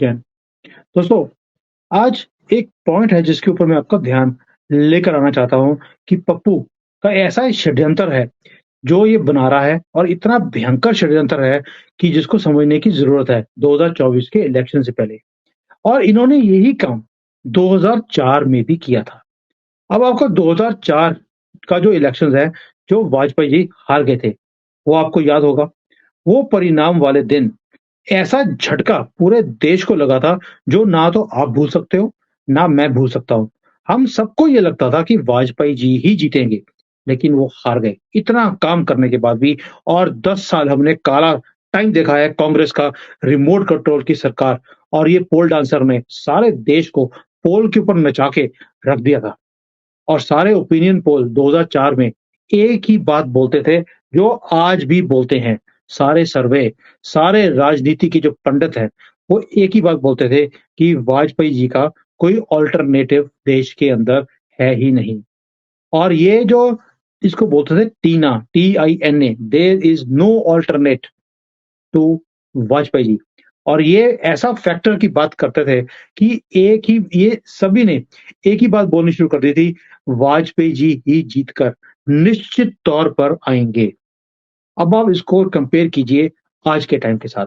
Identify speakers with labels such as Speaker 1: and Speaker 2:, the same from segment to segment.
Speaker 1: जैन। दोस्तों, आज एक पॉइंट है जिसके ऊपर मैं आपका ध्यान लेकर आना चाहता हूँ कि पप्पू का ऐसा षड्यंत्र है, जो ये बना रहा है और इतना भयंकर षड्यंत्र है कि जिसको समझने की ज़रूरत है 2024 के इलेक्शन से पहले। और इन्होंने यही काम 2004 में भी किया था। अब आपको 2004 का जो इलेक्शंस है, जो वाजपेयी जी हार गए थे, वो आपको याद होगा। वो परिणाम वाले दिन ऐसा झटका पूरे देश को लगा था, जो ना तो आप भूल सकते हो, ना मैं भूल सकता हूँ। हम सबको ये लगता था कि वाजपेयी जी ही जीतेंगे, लेकिन वो हार गए। इतना काम करने के बाद भी। और 10 साल हमने काला टाइम देखा है कांग्रेस का, रिमोट कंट्रोल की सरकार, और ये पोल डांसर ने सारे देश को पोल के ऊपर नचा के रख दिया था। और सारे ओपिनियन पोल 2004 में एक ही बात बोलते थे, जो आज भी बोलते हैं। सारे सर्वे, सारे राजनीति के जो पंडित हैं, वो एक ही बात बोलते थे कि वाजपेयी जी का कोई अल्टरनेटिव देश के अंदर है ही नहीं। और ये जो इसको बोलते थे TINA, TINA, there is no alternate to Vajpayee ji. और ये ऐसा फैक्टर की बात करते थे कि एक ही ये सभी ने एक ही बात बोलनी शुरू कर दी थी, वाजपेयी जी ही जीतकर निश्चित तौर पर आएँगे। अब आप इसको कंपेयर कीजिए आज के टाइम के साथ।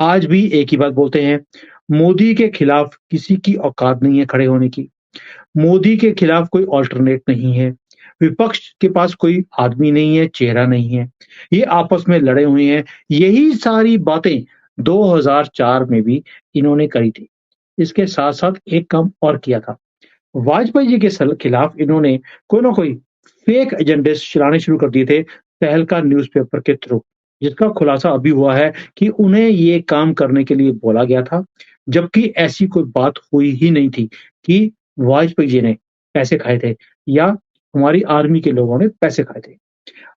Speaker 1: आज भी एक ही बात बोलते हैं, मोदी के खिलाफ किसी की औकात नहीं है खड़े होने की। मोदी के खिलाफ कोई अल्टरनेट नहीं है। विपक्ष के पास कोई आदमी नहीं है, चेहरा नहीं है। ये आपस में लड़े हुए हैं। यही सारी बातें 2004 में भी इन्होंने करी थी। इसके साथ-साथ एक काम और किया था। वाजपेयी जी के खिलाफ इन्होंने कोई ना कोई फेक एजेंडे चलाने शुरू कर दिए थे, तहलका न्यूज़पेपर के थ्रू, जिसका खुलासा अभी हुआ है कि उन्हें ये काम करने के लिए बोला गया था, जबकि ऐसी कोई बात हुई ही नहीं थी कि वाजपेयी जी ने पैसे खाए थे या हमारी आर्मी के लोगों ने पैसे खाए थे।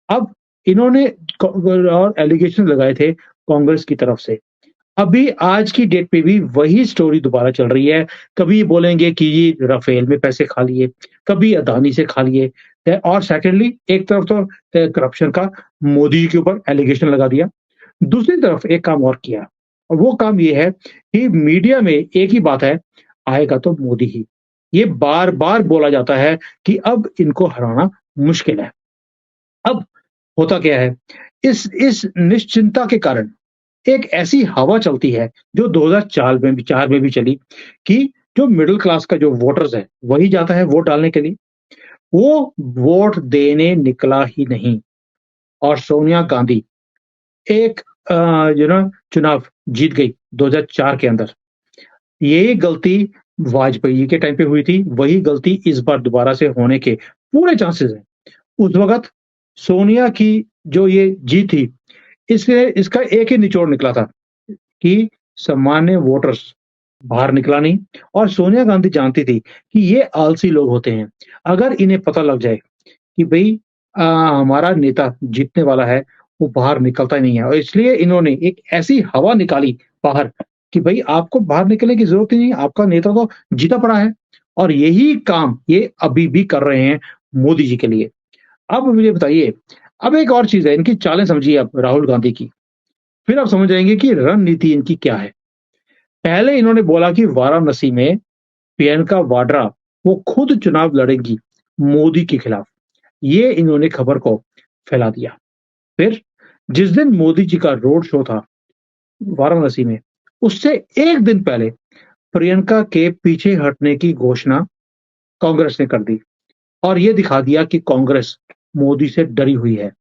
Speaker 1: अब इन्होंने और एलिगेशन लगाए थे कांग्रेस की तरफ से। अभी आज की डेट पे भी वही स्टोरी दोबारा चल रही है। कभी बोलेंगे कि ये राफेल में पैसे खा लिए, कभी अदानी से खा लिए। और सेकंडली एक तरफ तो करप्शन का मोदी जी के ऊपर एलिगेशन लगा दिया। दूसरी तरफ एक काम और किया, और वो काम ये है कि मीडिया में एक ही बात है, आएगा तो मोदी ही। ये बार-बार बोला जाता है कि अब इनको हराना मुश्किल है। अब होता क्या है, इस निश्चिंता के कारण एक ऐसी हवा चलती है, जो 2004 में भी 4 में भी चली, कि जो मिडल क्लास का जो वोटर्स है, वही जाता है वोट डालने के लिए। वो वोट देने निकला ही नहीं। और सोनिया गांधी एक अ, चुनाव जीत गई 2004 के अंदर। यही गलती वाजपेयी जी के टाइम पे हुई थी, वही गलती इस बार दोबारा से होने के पूरे चांसेस हैं। उस वक़्त सोनिया की जो ये जीत थी, इससे इसका एक ही निचोड़ निकला था कि सामान्य वोटर्स बाहर निकला नहीं। और सोनिया गांधी जानती थी कि ये आलसी लोग होते हैं। अगर इन्हें पता लग जाए कि भई हमारा नेता जीतने वाला है, वो बाहर निकलता ही नहीं है, और इसलिए इन्होंने एक ऐसी हवा निकाली बाहर कि भई आपको बाहर निकलने की ज़रूरत ही नहीं है, आपका नेता तो जीता पड़ा है। और यही काम ये अभी भी कर रहे हैं मोदी जी के लिए। अब मुझे बताइए, अब एक और चीज़ है, इनकी चालें समझिए आप राहुल गांधी की, फिर आप समझ जाएँगे कि रणनीति इनकी क्या है। पहले इन्होंने बोला कि वाराणसी में प्रियंका वाड्रा वो खुद चुनाव लड़ेंगी मोदी के खिलाफ। ये इन्होंने खबर को फैला दिया। फिर जिस दिन मोदी जी का रोड शो था वाराणसी में, उससे 1 दिन पहले प्रियंका के पीछे हटने की घोषणा कांग्रेस ने कर दी। और ये दिखा दिया कि कांग्रेस मोदी से डरी हुई है,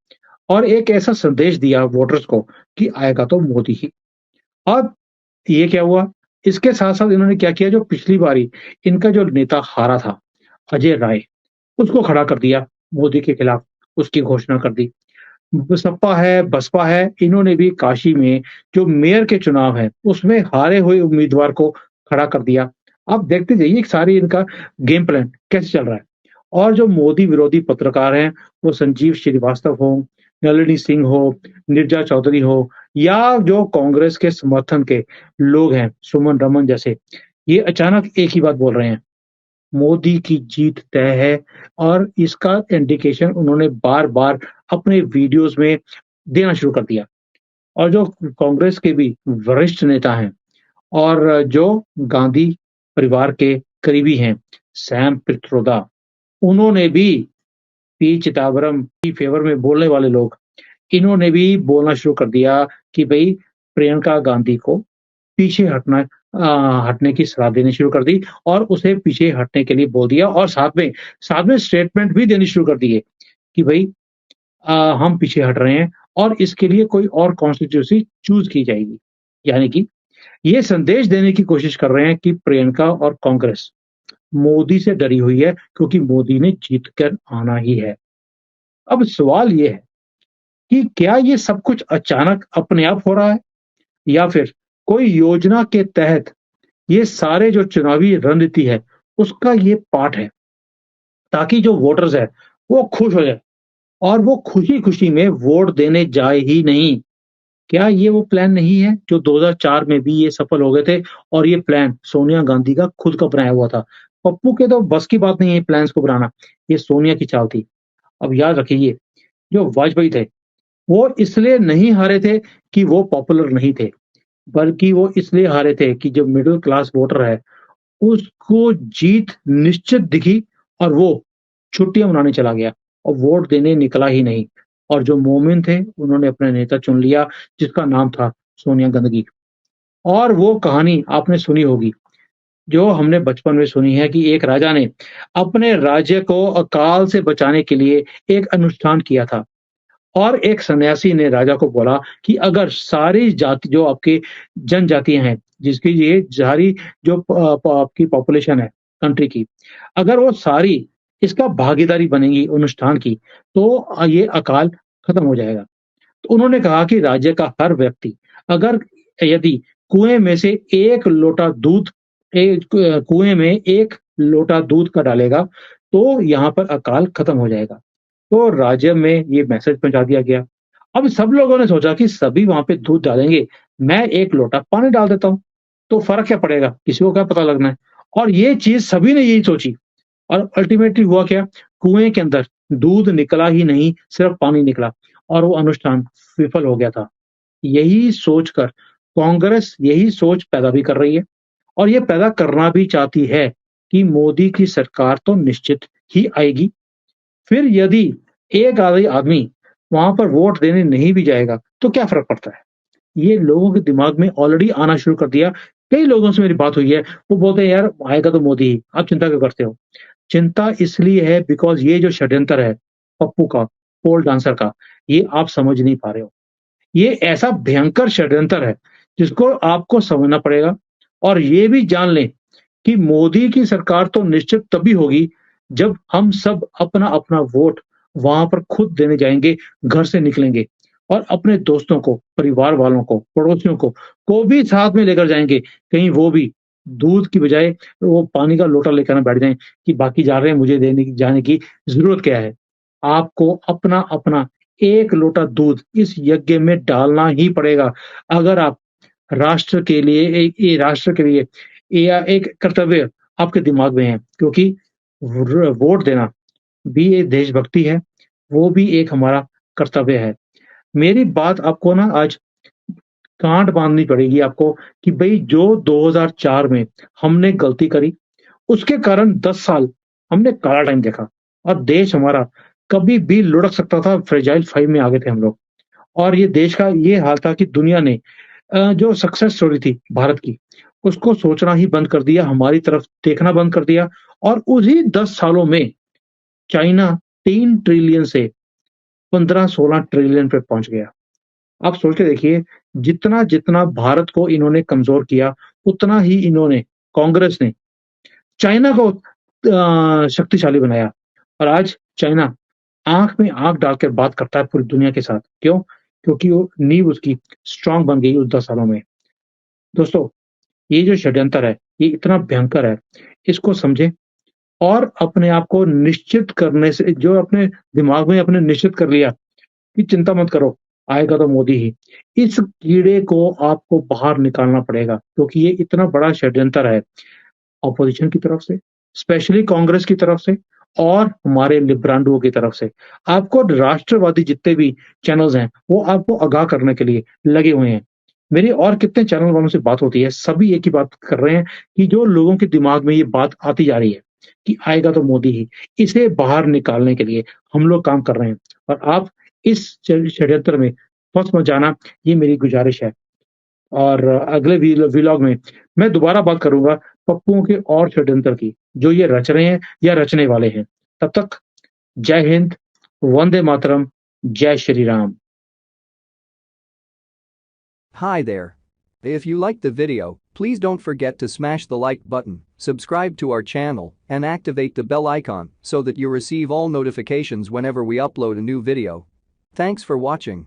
Speaker 1: और एक ऐसा संदेश दिया वोटर्स को कि आएगा तो मोदी ही। अब ये क्या हुआ? इसके साथ-साथ इन्होंने क्या किया, जो पिछली बारी इनका जो नेता हारा था, अजय राय, उसको खड़ा कर दिया मोदी के खिलाफ, उसकी घोषणा कर दी। सपा है, बसपा है, इन्होंने भी काशी में जो मेयर के चुनाव हैं, उसमें हारे हुए उम्मीदवार को खड़ा कर दिया। आप देखते जाइए सारी इनका गेम प्लान कैसे चल रहा है। और जो मोदी विरोधी पत्रकार हैं, वो संजीव श्रीवास्तव हो, नलिनी सिंह हो, नीरजा चौधरी हो, या जो कांग्रेस के समर्थन के लोग हैं, सुमन रमन जैसे, ये अचानक एक ही बात बोल रहे हैं, मोदी की जीत तय है। और इसका इंडिकेशन उन्होंने बार-बार अपने वीडियोज़ में देना शुरू कर दिया। और जो कांग्रेस के भी वरिष्ठ नेता हैं, और जो गांधी परिवार के करीबी हैं, सैम पित्रोदा, उन्होंने भी पी चिदम्बरम की फेवर में बोलने वाले लोग, इन्होंने भी बोलना शुरू कर दिया कि भई प्रियंका गांधी को पीछे हटने की सलाह देनी शुरू कर दी और उसे पीछे हटने के लिए बोल दिया और साथ में स्टेटमेंट भी देनी शुरू कर दिए कि भई हम पीछे हट रहे हैं और इसके लिए कोई और कॉन्स्टिट्यूएंसी चूज़ की जाएगी। यानी कि ये संदेश देने की कोशिश कर रहे हैं कि प्रियंका और कांग्रेस मोदी से डरी हुई है क्योंकि मोदी ने जीत कर आना ही है। अब सवाल ये है कि क्या ये सब कुछ अचानक अपने आप हो रहा है या फिर कोई योजना के तहत ये सारे जो चुनावी रणनीति है उसका ये पार्ट है ताकि जो वोटर्स है वो खुश हो जाए और वो खुशी-खुशी में वोट देने जाए ही नहीं। क्या ये वो प्लान नहीं है जो 2004 में भी ये सफल हो गए थे और ये प्लान सोनिया गांधी का खुद का बनाया हुआ था। पप्पू के तो बस की बात नहीं है प्लान्स को बनाना, ये सोनिया की चाल थी। अब याद रखिए ये जो वाजपेयी थे, वो इसलिए नहीं हारे थे कि वो पॉपुलर नहीं थे, बल्कि वो इसलिए हारे थे कि जो मिडल क्लास वोटर है, उसको जीत निश्चित दिखी और वो छुट्टियाँ मनाने चला गया और वोट देने निकला ही नहीं। और जो मोमिन थे, उन्होंने अपना नेता चुन लिया जिसका नाम था सोनिया गांधी। और वो कहानी आपने सुनी होगी, जो हमने बचपन में सुनी है कि एक राजा ने अपने राज्य को अकाल से बचाने के लिए एक अनुष्ठान किया था। और एक सन्यासी ने राजा को बोला कि अगर सारी जाति जो आपकी जनजातियाँ हैं, जिसकी ये सारी जो आपकी पॉपुलेशन है कंट्री की, अगर वो सारी इसका भागीदारी बनेंगी अनुष्ठान की, तो ये अकाल खत्म हो जाएगा। तो उन्होंने कहा कि राज्य का हर व्यक्ति अगर यदि कुएँ में से 1 लोटा दूध कुएँ में 1 लोटा दूध का डालेगा, तो यहाँ पर अकाल खत्म हो जाएगा। तो राज्य में ये मैसेज पहुँचा दिया गया। अब सब लोगों ने सोचा कि सभी वहाँ पे दूध डालेंगे, मैं 1 लोटा पानी डाल देता हूँ, तो फ़र्क क्या पड़ेगा? किसी को क्या पता लगना है? और ये चीज़ सभी ने यही सोची और अल्टीमेटली हुआ क्या? कुएँ के अंदर दूध निकला ही नहीं, सिर्फ़ पानी निकला और वो अनुष्ठान विफल हो गया था। यही सोचकर कांग्रेस यही सोच पैदा भी कर रही है और ये पैदा करना भी चाहती है कि मोदी की सरकार तो निश्चित ही आएगी। फिर यदि एक आधे आदमी वहाँ पर वोट देने नहीं भी जाएगा, तो क्या फ़र्क पड़ता है? ये लोगों के दिमाग में ऑलरेडी आना शुरू कर दिया। कई लोगों से मेरी बात हुई है, वो बोलते हैं यार आएगा तो मोदी ही, आप चिंता क्यों करते हो? चिंता इसलिए है बिकॉज़ ये जो षड्यंत्र है, पप्पू का, पोल डांसर का, ये आप समझ नहीं पा रहे हो। ये ऐसा भयंकर षड्यंत्र है, जिसको आपको समझना पड़ेगा और ये भी जान लें कि मोदी की सरकार तो निश्चित तभी होगी, जब हम सब अपना-अपना वोट वहाँ पर खुद देने जाएँगे, घर से निकलेंगे और अपने दोस्तों को, परिवार वालों को, पड़ोसियों को भी साथ में लेकर जाएँगे। कहीं वो भी दूध की बजाय वो पानी का लोटा लेकर ना बैठ जाएँ कि बाकी जा रहे हैं, मुझे देने की जाने की ज़रूरत क्या है? आपको अपना-अपना 1 लोटा दूध इस यज्ञ में डालना ही पड़ेगा। अगर आप राष्ट्र के लिए ये राष्ट्र के लिए या एक कर्तव्य आपके दिमाग में है क्योंकि वोट देना भी एक देशभक्ति है, वो भी एक हमारा कर्तव्य है। मेरी बात आपको ना आज गाँठ बाँधनी पड़ेगी आपको कि भई जो 2004 में हमने गलती करी, उसके कारण 10 साल हमने काला टाइम देखा और देश हमारा कभी भी लुढ़क सकता था, फ्रेजाइल 5 में आ गए थे हम लोग। और ये देश का ये हाल था कि दुनिया ने जो सक्सेस स्टोरी थी भारत की, उसको सोचना ही बंद कर दिया, हमारी तरफ देखना बंद कर दिया और उन्हीं 10 सालों में चाइना 3 ट्रिलियन से 15-16 ट्रिलियन पे पहुँच गया। आप सोच के देखिए, जितना भारत को इन्होंने कमज़ोर किया, उतना ही इन्होंने कांग्रेस ने चाइना को शक्तिशाली बनाया और आज चाइना आँख में आँख डाल के बात करता है पूरी दुनिया के साथ। क्यों? क्योंकि वो नींव उसकी स्ट्रॉन्ग बन गई उस 10 सालों में। दोस्तों, ये जो षड्यंत्र है, ये इतना भयंकर है, इसको समझें और अपने आप को निश्चित करने से जो अपने दिमाग में अपने निश्चित कर लिया कि चिंता मत करो, आएगा तो मोदी ही। इस कीड़े को आपको बाहर निकालना पड़ेगा क्योंकि ये इतना बड़ा षड्यंत्र है, ऑपोज़िशन की तरफ से, स्पेशली कांग्रेस की तरफ से और हमारे लिब्रांडुओं की तरफ से। आपको राष्ट्रवादी जितने भी चैनल्स हैं, वो आपको आगाह करने के लिए लगे हुए हैं मेरे और कितने चैनल वालों से बात होती है, सभी एक ही बात कर रहे हैं कि जो लोगों के दिमाग में ये बात आती जा रही है कि आएगा तो मोदी ही, इसे बाहर निकालने के लिए हम लोग काम कर रहे हैं और आप इस षड्यंत्र में फँस मत जाना, ये मेरी गुज़ारिश है। और अगले व्लॉग में मैं दोबारा बात करूँगा पप्पुओं के और षड्यंत्र की, जो ये रच रहे हैं या रचने वाले हैं। तब तक जय हिंद, वंदे मातरम, जय Shri Ram.
Speaker 2: Hi there. If you liked the video, please don't forget to smash the like button, subscribe to our channel, and activate the bell icon so that you receive all notifications whenever we upload a new video. Thanks for watching.